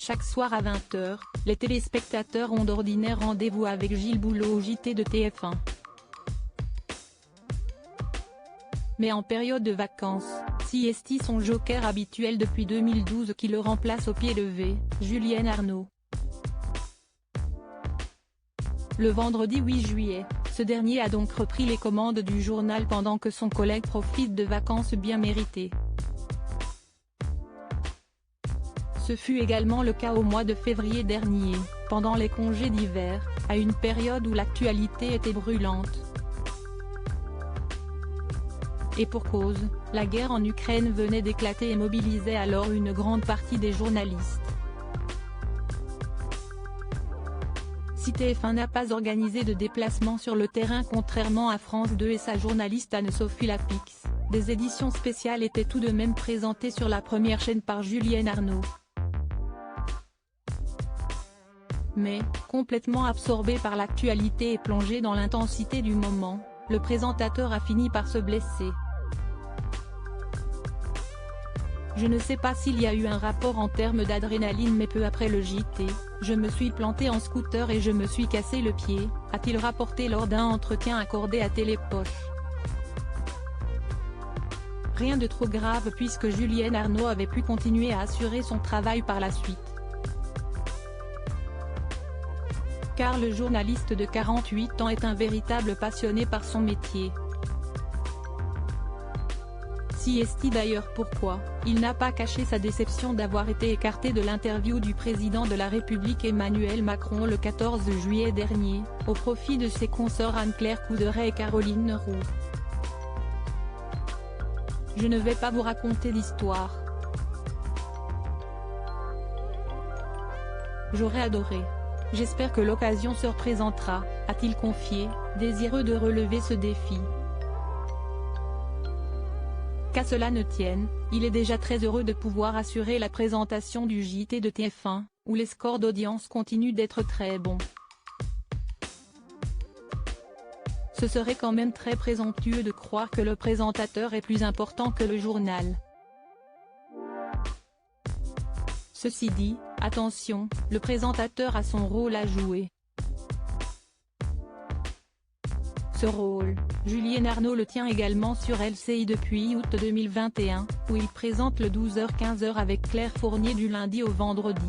Chaque soir à 20 h, les téléspectateurs ont d'ordinaire rendez-vous avec Gilles Boulot au JT de TF1. Mais en période de vacances, Siesti son joker habituel depuis 2012 qui le remplace au pied levé, Julien Arnaud. Le vendredi 8 juillet, ce dernier a donc repris les commandes du journal pendant que son collègue profite de vacances bien méritées. Ce fut également le cas au mois de février dernier, pendant les congés d'hiver, à une période où l'actualité était brûlante. Et pour cause, la guerre en Ukraine venait d'éclater et mobilisait alors une grande partie des journalistes. Si TF1 n'a pas organisé de déplacement sur le terrain contrairement à France 2 et sa journaliste Anne-Sophie Lapix, des éditions spéciales étaient tout de même présentées sur la première chaîne par Julien Arnaud. Mais, complètement absorbé par l'actualité et plongé dans l'intensité du moment, le présentateur a fini par se blesser. Je ne sais pas s'il y a eu un rapport en termes d'adrénaline mais peu après le JT, je me suis planté en scooter et je me suis cassé le pied, a-t-il rapporté lors d'un entretien accordé à Télépoche. Rien de trop grave puisque Julien Arnaud avait pu continuer à assurer son travail par la suite. Car le journaliste de 48 ans est un véritable passionné par son métier. Siesti d'ailleurs pourquoi, il n'a pas caché sa déception d'avoir été écarté de l'interview du président de la République Emmanuel Macron le 14 juillet dernier, au profit de ses consoeurs Anne-Claire Coudray et Caroline Roux. Je ne vais pas vous raconter d'histoire. J'aurais adoré. J'espère que l'occasion se représentera, a-t-il confié, désireux de relever ce défi. Qu'à cela ne tienne, il est déjà très heureux de pouvoir assurer la présentation du JT de TF1, où les scores d'audience continuent d'être très bons. Ce serait quand même très présomptueux de croire que le présentateur est plus important que le journal. Ceci dit, attention, le présentateur a son rôle à jouer. Ce rôle, Julien Arnaud le tient également sur LCI depuis août 2021, où il présente le 12h-15h avec Claire Fournier du lundi au vendredi.